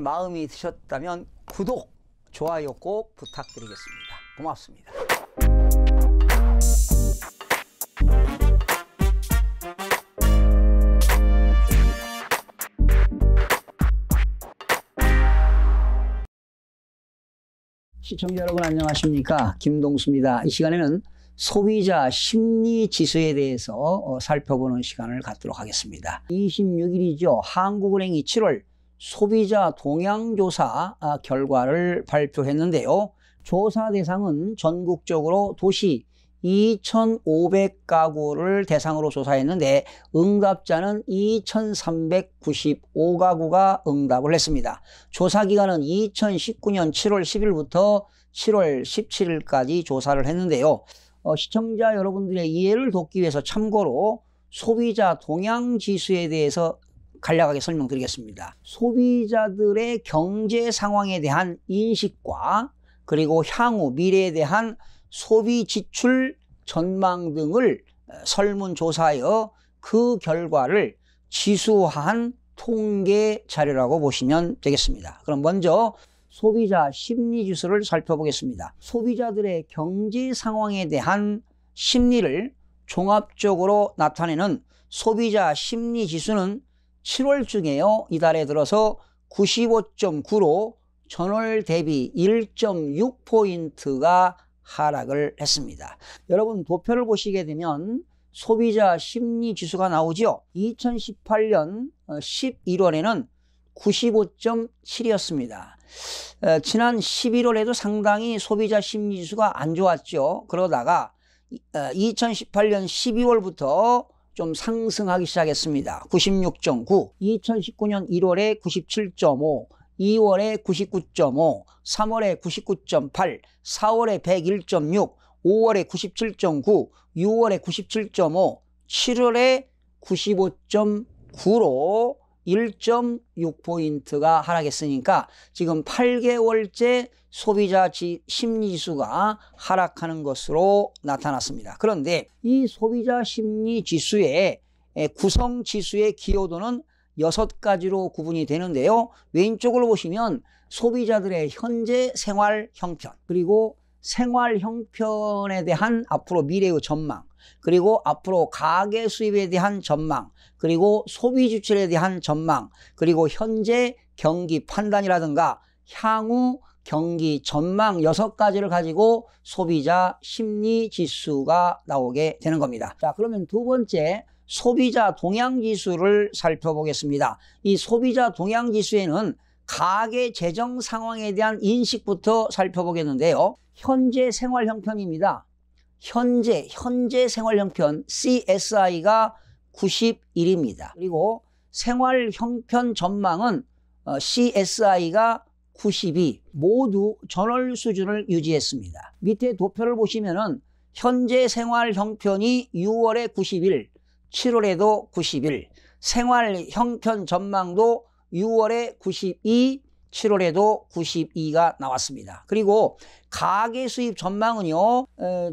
마음이 드셨다면 구독, 좋아요 꼭 부탁드리겠습니다. 고맙습니다. 시청자 여러분 안녕하십니까? 김동수입니다. 이 시간에는 소비자 심리지수에 대해서 살펴보는 시간을 갖도록 하겠습니다. 26일이죠. 한국은행이 7월 소비자 동향조사 결과를 발표했는데요. 조사 대상은 전국적으로 도시 2,500가구를 대상으로 조사했는데 응답자는 2,395가구가 응답을 했습니다. 조사 기간은 2019년 7월 10일부터 7월 17일까지 조사를 했는데요. 시청자 여러분들의 이해를 돕기 위해서 참고로 소비자 동향지수에 대해서 간략하게 설명드리겠습니다. 소비자들의 경제 상황에 대한 인식과 그리고 향후 미래에 대한 소비 지출 전망 등을 설문조사하여 그 결과를 지수화한 통계 자료라고 보시면 되겠습니다. 그럼 먼저 소비자 심리지수를 살펴보겠습니다. 소비자들의 경제 상황에 대한 심리를 종합적으로 나타내는 소비자 심리지수는 7월 중에요. 이달에 들어서 95.9로 전월 대비 1.6포인트가 하락을 했습니다. 여러분 도표를 보시게 되면 소비자 심리지수가 나오죠. 2018년 11월에는 95.7이었습니다. 지난 11월에도 상당히 소비자 심리지수가 안 좋았죠. 그러다가 2018년 12월부터 좀 상승하기 시작했습니다. 96.9, 2019년 1월에 97.5, 2월에 99.5, 3월에 99.8, 4월에 101.6, 5월에 97.9, 6월에 97.5, 7월에 95.9로 1.6포인트가 하락했으니까 지금 8개월째 소비자 심리지수가 하락하는 것으로 나타났습니다. 그런데 이 소비자 심리지수의 구성지수의 기여도는 6가지로 구분이 되는데요. 왼쪽으로 보시면 소비자들의 현재 생활 형편, 그리고 생활 형편에 대한 앞으로 미래의 전망, 그리고 앞으로 가계 수입에 대한 전망, 그리고 소비 지출에 대한 전망, 그리고 현재 경기 판단이라든가 향후 경기 전망 6가지를 가지고 소비자 심리 지수가 나오게 되는 겁니다. 자, 그러면 두 번째 소비자 동향지수를 살펴보겠습니다. 이 소비자 동향지수에는 가계 재정 상황에 대한 인식부터 살펴보겠는데요. 현재 생활 형편입니다. 현재 생활 형편 CSI가 91입니다. 그리고 생활 형편 전망은 CSI가 92, 모두 전월 수준을 유지했습니다. 밑에 도표를 보시면은 현재 생활 형편이 6월에 91, 7월에도 91, 생활 형편 전망도 6월에 92, 7월에도 92가 나왔습니다. 그리고 가계 수입 전망은요,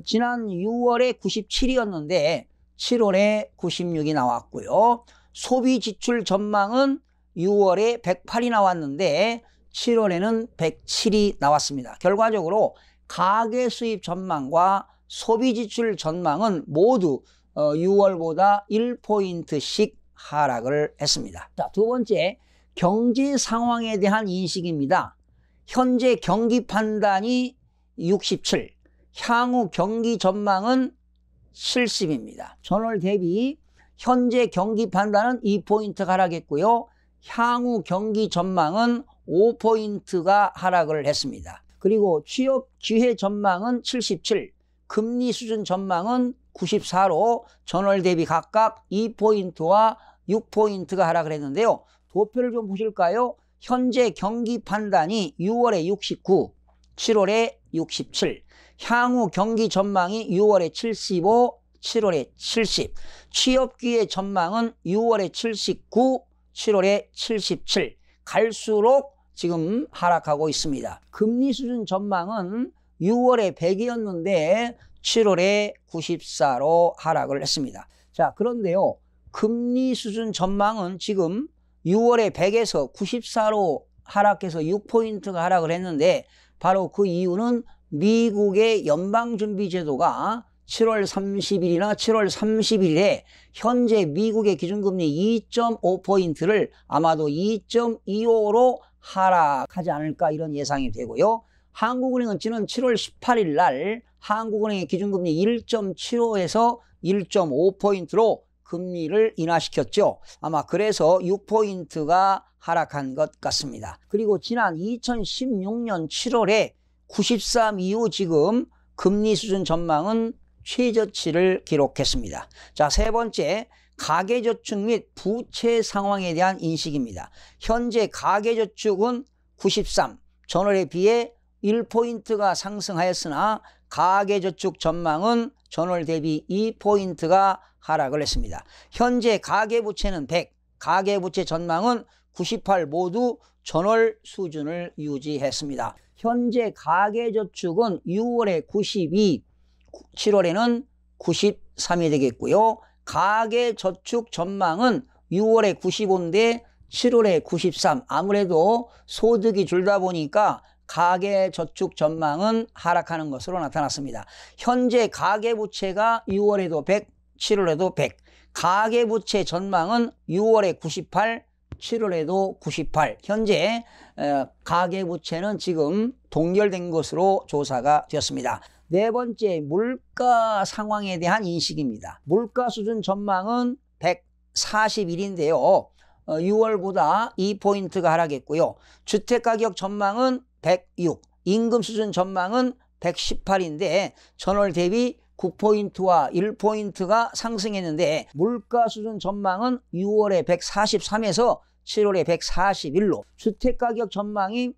지난 6월에 97이었는데 7월에 96이 나왔고요. 소비 지출 전망은 6월에 108이 나왔는데 7월에는 107이 나왔습니다. 결과적으로 가계 수입 전망과 소비 지출 전망은 모두 6월보다 1포인트씩 하락을 했습니다. 자, 두 번째, 경제 상황에 대한 인식입니다. 현재 경기 판단이 67, 향후 경기 전망은 70입니다. 전월 대비 현재 경기 판단은 2포인트 하락했고요. 향후 경기 전망은 5포인트가 하락을 했습니다. 그리고 취업 기회 전망은 77, 금리 수준 전망은 94로 전월 대비 각각 2포인트와 6포인트가 하락을 했는데요. 도표를 좀 보실까요? 현재 경기 판단이 6월에 69, 7월에 67, 향후 경기 전망이 6월에 75, 7월에 70, 취업기회 전망은 6월에 79, 7월에 77, 갈수록 지금 하락하고 있습니다. 금리 수준 전망은 6월에 100이었는데 7월에 94로 하락을 했습니다. 자, 그런데요, 금리 수준 전망은 지금 6월에 100에서 94로 하락해서 6포인트가 하락을 했는데 바로 그 이유는 미국의 연방준비제도가 7월 30일이나 7월 31일에 현재 미국의 기준금리 2.5포인트를 아마도 2.25로 하락하지 않을까 이런 예상이 되고요. 한국은행은 지난 7월 18일 날 한국은행의 기준금리 1.75에서 1.5포인트로 금리를 인하시켰죠. 아마 그래서 6포인트가 하락한 것 같습니다. 그리고 지난 2016년 7월에 93 이후 지금 금리 수준 전망은 최저치를 기록했습니다. 자, 세 번째, 가계저축 및 부채 상황에 대한 인식입니다. 현재 가계저축은 93, 전월에 비해 1포인트가 상승하였으나 가계저축 전망은 전월 대비 2포인트가 하락을 했습니다. 현재 가계부채는 100, 가계부채 전망은 98 모두 전월 수준을 유지했습니다. 현재 가계저축은 6월에 92, 7월에는 93이 되겠고요. 가계저축 전망은 6월에 95인데 7월에 93. 아무래도 소득이 줄다 보니까 가계저축 전망은 하락하는 것으로 나타났습니다. 현재 가계부채가 6월에도 100, 7월에도 100. 가계부채 전망은 6월에 98, 7월에도 98. 현재 가계부채는 지금 동결된 것으로 조사가 되었습니다. 네 번째, 물가 상황에 대한 인식입니다. 물가 수준 전망은 141인데요. 6월보다 2포인트가 하락했고요. 주택가격 전망은 106, 임금 수준 전망은 118인데 전월 대비 9포인트와 1포인트가 상승했는데 물가 수준 전망은 6월에 143에서 7월에 141로 주택가격 전망이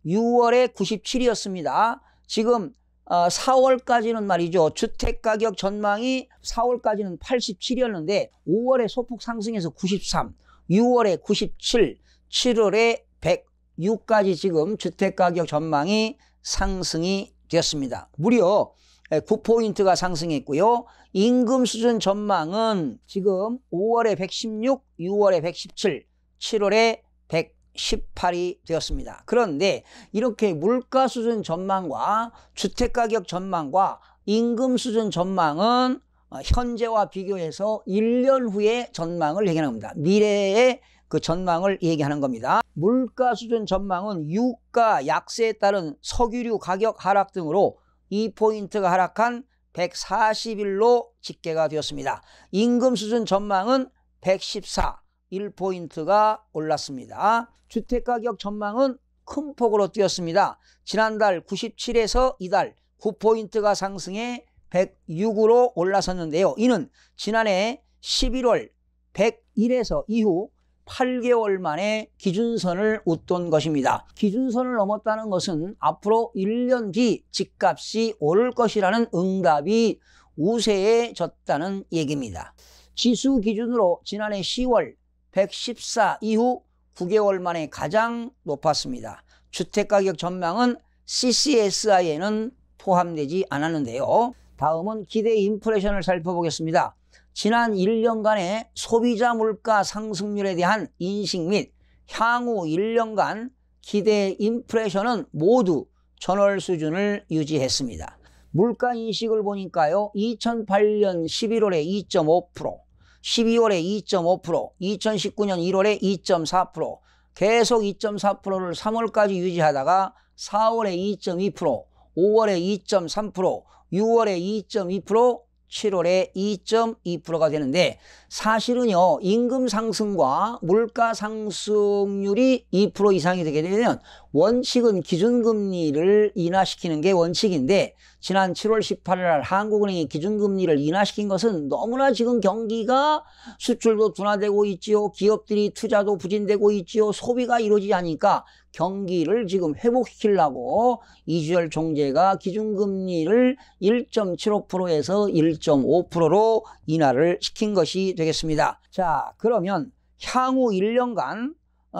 6월에 97이었습니다. 지금 4월까지는 말이죠. 주택가격 전망이 4월까지는 87이었는데 5월에 소폭 상승해서 93, 6월에 97, 7월에 106까지 지금 주택가격 전망이 상승이 되었습니다. 무려 9포인트가 상승했고요. 임금 수준 전망은 지금 5월에 116, 6월에 117, 7월에 118이 되었습니다. 그런데 이렇게 물가 수준 전망과 주택가격 전망과 임금 수준 전망은 현재와 비교해서 1년 후의 전망을 얘기하는 겁니다. 미래의 그 전망을 얘기하는 겁니다. 물가 수준 전망은 유가 약세에 따른 석유류 가격 하락 등으로 2포인트가 하락한 141로 집계가 되었습니다. 임금 수준 전망은 114, 1포인트가 올랐습니다. 주택가격 전망은 큰 폭으로 뛰었습니다. 지난달 97에서 이달 9포인트가 상승해 106으로 올라섰는데요. 이는 지난해 11월 101에서 이후 8개월 만에 기준선을 웃돈 것입니다. 기준선을 넘었다는 것은 앞으로 1년 뒤 집값이 오를 것이라는 응답이 우세해졌다는 얘기입니다. 지수 기준으로 지난해 10월 114 이후 9개월 만에 가장 높았습니다. 주택가격 전망은 CCSI에는 포함되지 않았는데요. 다음은 기대 인플레이션을 살펴보겠습니다. 지난 1년간의 소비자 물가 상승률에 대한 인식 및 향후 1년간 기대 인플레이션은 모두 전월 수준을 유지했습니다. 물가 인식을 보니까요. 2008년 11월에 2.5%, 12월에 2.5%, 2019년 1월에 2.4%, 계속 2.4%를 3월까지 유지하다가 4월에 2.2%, 5월에 2.3%, 6월에 2.2%, 7월에 2.2%가 되는데 사실은요. 임금 상승과 물가 상승률이 2% 이상이 되게 되면 원칙은 기준금리를 인하시키는 게 원칙인데 지난 7월 18일 날 한국은행이 기준금리를 인하시킨 것은 너무나 지금 경기가 수출도 둔화되고 있지요. 기업들이 투자도 부진되고 있지요. 소비가 이루어지지 않으니까 경기를 지금 회복시키려고 이주열 총재가 기준금리를 1.75%에서 1.5%로 인하를 시킨 것이 되겠습니다. 자, 그러면 향후 1년간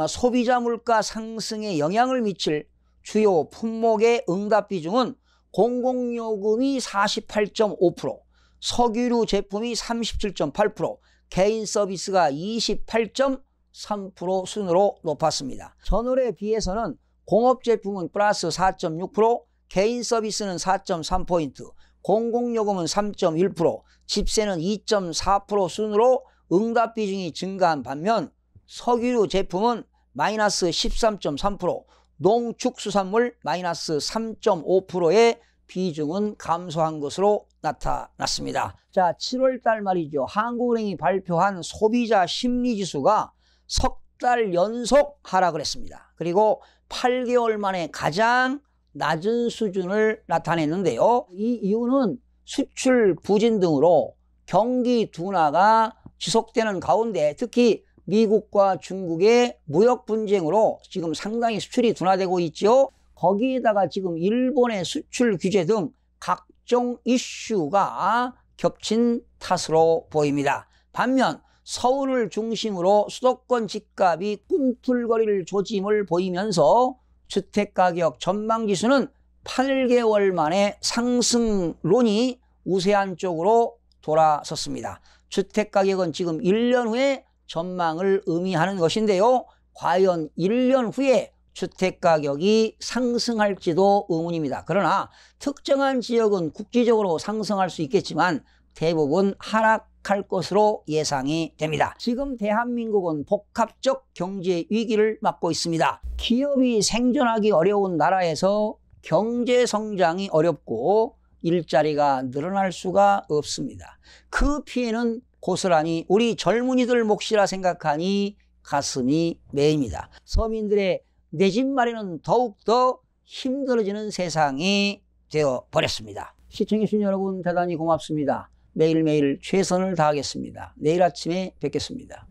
소비자 물가 상승에 영향을 미칠 주요 품목의 응답 비중은 공공요금이 48.5%, 석유류 제품이 37.8%, 개인 서비스가 28.9%, 3% 순으로 높았습니다. 전월에 비해서는 공업 제품은 플러스 4.6%, 개인 서비스는 4.3포인트, 공공요금은 3.1%, 집세는 2.4% 순으로 응답 비중이 증가한 반면 석유류 제품은 마이너스 13.3%, 농축수산물 마이너스 3.5%의 비중은 감소한 것으로 나타났습니다. 자, 7월달 말이죠. 한국은행이 발표한 소비자 심리지수가 석 달 연속 하락을 했습니다. 그리고 8개월 만에 가장 낮은 수준을 나타냈는데요. 이 이유는 수출 부진 등으로 경기 둔화가 지속되는 가운데 특히 미국과 중국의 무역 분쟁으로 지금 상당히 수출이 둔화되고 있죠. 거기에다가 지금 일본의 수출 규제 등 각종 이슈가 겹친 탓으로 보입니다. 반면 서울을 중심으로 수도권 집값이 꿈틀거릴 조짐을 보이면서 주택가격 전망지수는 8개월 만에 상승론이 우세한 쪽으로 돌아섰습니다. 주택가격은 지금 1년 후에 전망을 의미하는 것인데요. 과연 1년 후에 주택가격이 상승할지도 의문입니다. 그러나 특정한 지역은 국지적으로 상승할 수 있겠지만 대부분 하락할 것으로 예상이 됩니다. 지금 대한민국은 복합적 경제 위기를 맞고 있습니다. 기업이 생존하기 어려운 나라에서 경제 성장이 어렵고 일자리가 늘어날 수가 없습니다. 그 피해는 고스란히 우리 젊은이들 몫이라 생각하니 가슴이 메입니다. 서민들의 내 집 마련은 더욱더 힘들어지는 세상이 되어버렸습니다. 시청해주신 여러분 대단히 고맙습니다. 매일매일 최선을 다하겠습니다. 내일 아침에 뵙겠습니다.